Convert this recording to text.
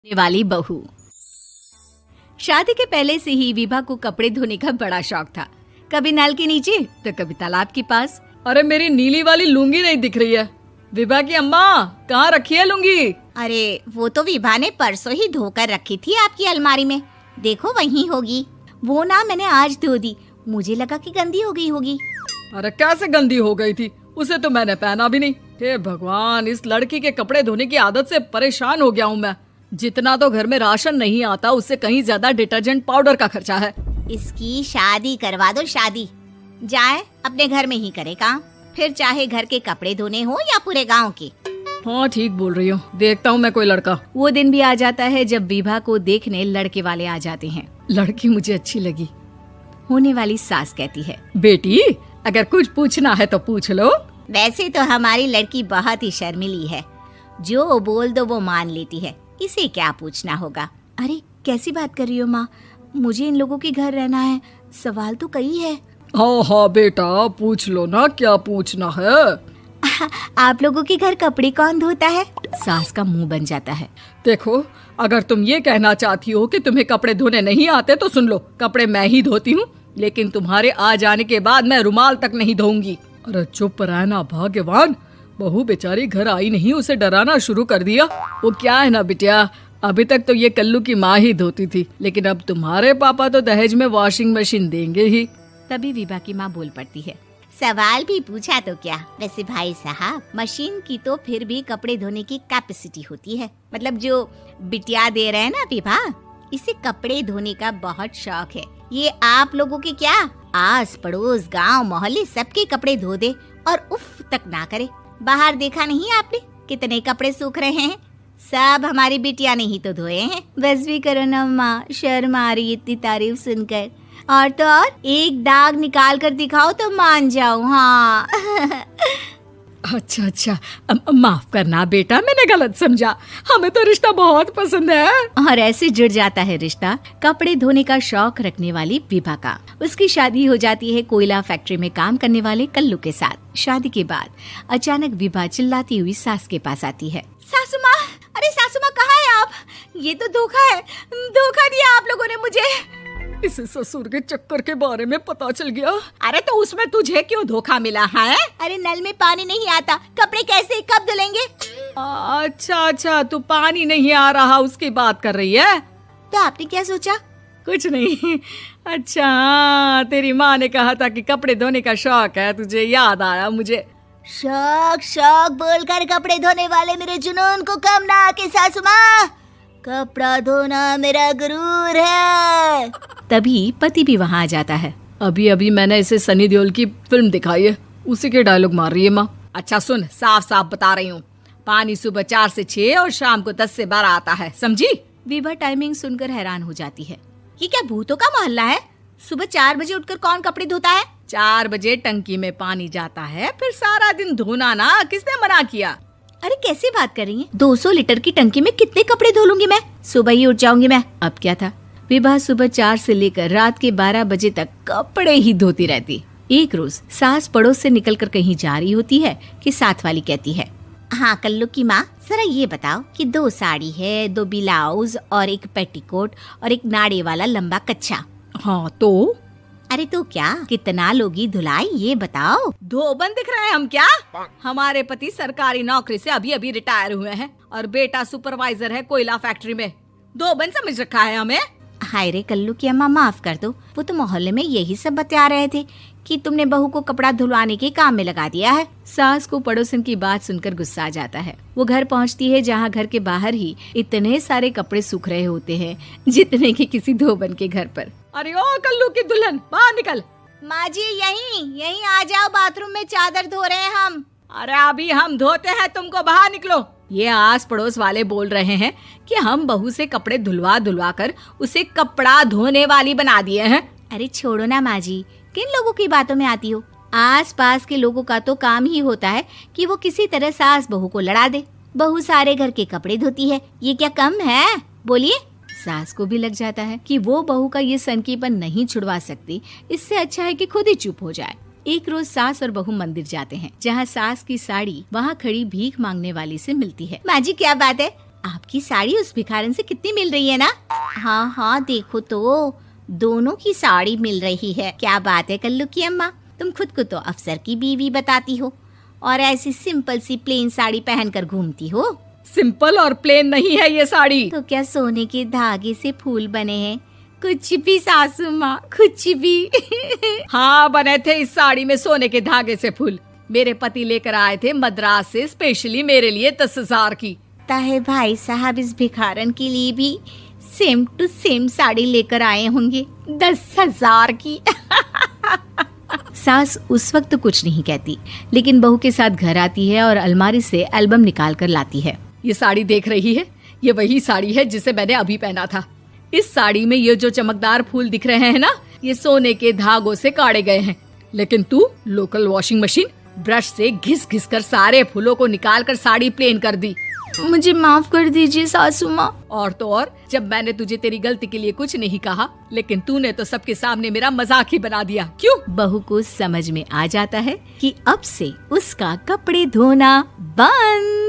धोने वाली बहू। शादी के पहले से ही विभा को कपड़े धोने का बड़ा शौक था। कभी नल के नीचे तो कभी तालाब के पास। अरे मेरी नीली वाली लुंगी नहीं दिख रही है। विभा की अम्मा, कहाँ रखी है लुंगी? अरे वो तो विभा ने परसों ही धोकर रखी थी आपकी अलमारी में, देखो वहीं होगी। वो ना मैंने आज धो दी, मुझे लगा कि गंदी हो गई होगी। अरे कैसे गंदी हो गई थी, उसे तो मैंने पहना भी नहीं। हे भगवान, इस लड़की के कपड़े धोने की आदत से परेशान हो गया हूँ मैं। जितना तो घर में राशन नहीं आता, उससे कहीं ज्यादा डिटर्जेंट पाउडर का खर्चा है। इसकी शादी करवा दो, शादी जाए अपने घर में ही करे काम, फिर चाहे घर के कपड़े धोने हो या पूरे गांव के। हाँ ठीक बोल रही हूँ, देखता हूँ मैं कोई लड़का। वो दिन भी आ जाता है जब विभा को देखने लड़के वाले आ जाते हैं। लड़की मुझे अच्छी लगी। होने वाली सास कहती है, बेटी अगर कुछ पूछना है तो पूछ लो। वैसे तो हमारी लड़की बहुत ही शर्मीली है, जो बोल दो वो मान लेती है, इसे क्या पूछना होगा। अरे कैसी बात कर रही हो माँ, मुझे इन लोगों के घर रहना है, सवाल तो कई है। हाँ हाँ बेटा, पूछ लो ना, क्या पूछना है। आप लोगों के घर कपड़े कौन धोता है? सास का मुंह बन जाता है। देखो, अगर तुम ये कहना चाहती हो कि तुम्हें कपड़े धोने नहीं आते तो सुन लो, कपड़े मैं ही धोती हूँ, लेकिन तुम्हारे आ जाने के बाद मैं रुमाल तक नहीं धोऊंगी। अरे चुप रहना भाग्यवान, बहू बेचारी घर आई नहीं, उसे डराना शुरू कर दिया। वो क्या है ना बिटिया, अभी तक तो ये कल्लू की माँ ही धोती थी, लेकिन अब तुम्हारे पापा तो दहेज में वॉशिंग मशीन देंगे ही। तभी विभा की माँ बोल पड़ती है, सवाल भी पूछा तो क्या। वैसे भाई साहब, मशीन की तो फिर भी कपड़े धोने की कैपेसिटी होती है। मतलब जो बिटिया दे रहे हैं ना विभा, इसे कपड़े धोने का बहुत शौक है। ये आप लोगों के क्या, आस पड़ोस गांव मोहल्ले सबके कपड़े धो दे और उफ तक ना करे। बाहर देखा नहीं आपने कितने कपड़े सूख रहे हैं, सब हमारी बिटिया ने ही तो धोए हैं। बस भी करो ना माँ, शर्म आ रही इतनी तारीफ सुनकर। और तो और एक दाग निकाल कर दिखाओ तो मान जाओ। हाँ अच्छा, माफ करना बेटा, मैंने गलत समझा। हमें तो रिश्ता बहुत पसंद है। और ऐसे जुड़ जाता है रिश्ता कपड़े धोने का शौक रखने वाली विभा का। उसकी शादी हो जाती है कोयला फैक्ट्री में काम करने वाले कल्लू के साथ। शादी के बाद अचानक विभा चिल्लाती हुई सास के पास आती है। सासू माँ, अरे सासू माँ कहाँ है आप? ये तो धोखा है, धोखा दिया आप लोगों ने मुझे। इसे ससुर के चक्कर के बारे में पता चल गया। अरे तो उसमें तुझे क्यों धोखा मिला है? अरे नल में पानी नहीं आता, कपड़े कैसे कब धुलेंगे? अच्छा, तू पानी नहीं आ रहा उसकी बात कर रही है। तो आपने क्या सोचा? कुछ नहीं। अच्छा, तेरी माँ ने कहा था कि कपड़े धोने का शौक है तुझे, याद आया मुझे। शौक बोलकर कपड़े धोने वाले मेरे जुनून को कम ना आके सासू माँ, कपड़ा धोना मेरा गुरूर है। तभी पति भी वहाँ आ जाता है। अभी मैंने इसे सनी देओल की फिल्म दिखाई है, उसी के डायलॉग मार रही है माँ। अच्छा सुन, साफ साफ बता रही हूँ, पानी सुबह 4 से 6 और शाम को 10 से 12 आता है, समझी? विभा टाइमिंग सुनकर हैरान हो जाती है। ये क्या भूतों का मोहल्ला है? सुबह 4 बजे उठकर कौन कपड़े धोता है? 4 बजे टंकी में पानी जाता है, फिर सारा दिन धोना ना, किसने मना किया? अरे कैसी बात कर रही हैं? 200 लीटर की टंकी में कितने कपड़े धो लूंगी मैं, सुबह ही उठ जाऊंगी मैं। अब क्या था, विभा सुबह 4 से लेकर रात के 12 बजे तक कपड़े ही धोती रहती। एक रोज सास पड़ोस से निकलकर कहीं जा रही होती है कि साथ वाली कहती है, हाँ कल्लू की माँ, जरा ये बताओ कि 2 साड़ी है, 2 ब्लाउज और एक पेटीकोट और एक नाड़े वाला लंबा कच्छा। हाँ तो? अरे तो क्या, कितना लोगी धुलाई ये बताओ। धोबन दिख रहे हैं हम क्या? हमारे पति सरकारी नौकरी से अभी रिटायर हुए हैं और बेटा सुपरवाइजर है कोयला फैक्ट्री में। धोबन समझ रखा है हमें? हाय रे कल्लू की अम्मा, माफ कर दो, वो तो मोहल्ले में यही सब बता रहे थे कि तुमने बहू को कपड़ा धुलवाने के काम में लगा दिया है। सास को पड़ोसन की बात सुनकर गुस्सा आ जाता है। वो घर पहुंचती है जहां घर के बाहर ही इतने सारे कपड़े सूख रहे होते हैं जितने कि किसी धोबन के घर पर। अरे ओ कल्लू की दुल्हन, बाहर निकल। माँ जी यहीं आ जाओ, बाथरूम में चादर धो रहे हैं हम। अरे अभी हम धोते हैं, तुमको बाहर निकलो। ये आस पड़ोस वाले बोल रहे हैं कि हम बहू से कपड़े धुलवा कर उसे कपड़ा धोने वाली बना दिए हैं। अरे छोड़ो ना माँ जी, किन लोगों की बातों में आती हो? आस पास के लोगों का तो काम ही होता है कि वो किसी तरह सास बहू को लड़ा दे। बहू सारे घर के कपड़े धोती है, ये क्या कम है? बोलिए। सास को भी लग जाता है कि वो बहू का ये सनकीपन नहीं छुड़वा सकती, इससे अच्छा है कि खुद ही चुप हो जाए। एक रोज सास और बहू मंदिर जाते हैं, जहाँ सास की साड़ी वहाँ खड़ी भीख मांगने वाली से मिलती है। माँ जी क्या बात है, आपकी साड़ी उस भिखारन से कितनी मिल रही है ना? हाँ हाँ देखो तो, दोनों की साड़ी मिल रही है। क्या बात है कल्लू की अम्मा, तुम खुद को तो अफसर की बीवी बताती हो और ऐसी सिंपल सी प्लेन साड़ी पहनकर घूमती हो। सिंपल और प्लेन नहीं है ये साड़ी। तो क्या सोने के धागे से फूल बने हैं? कुछ भी सासू माँ, कुछ भी। हाँ बने थे इस साड़ी में सोने के धागे से फूल। मेरे पति लेकर आए थे मद्रास से स्पेशली मेरे लिए 10,000 की। ताहे भाई साहब इस भिखारन के लिए भी सेम टू सेम साड़ी लेकर आए होंगे 10,000 की। सास उस वक्त तो कुछ नहीं कहती, लेकिन बहू के साथ घर आती है और अलमारी से एल्बम निकाल कर लाती है। ये साड़ी देख रही है, ये वही साड़ी है जिसे मैंने अभी पहना था। इस साड़ी में ये जो चमकदार फूल दिख रहे हैं ना, ये सोने के धागों से काढ़े गए हैं। लेकिन तू लोकल वॉशिंग मशीन ब्रश से घिस घिस कर सारे फूलों को निकाल कर साड़ी प्लेन कर दी। मुझे माफ कर दीजिए सासू माँ। और तो और, जब मैंने तुझे तेरी गलती के लिए कुछ नहीं कहा, लेकिन तूने तो सबके सामने मेरा मजाक ही बना दिया। क्यों? बहू को समझ में आ जाता है कि अब से उसका कपड़े धोना बंद।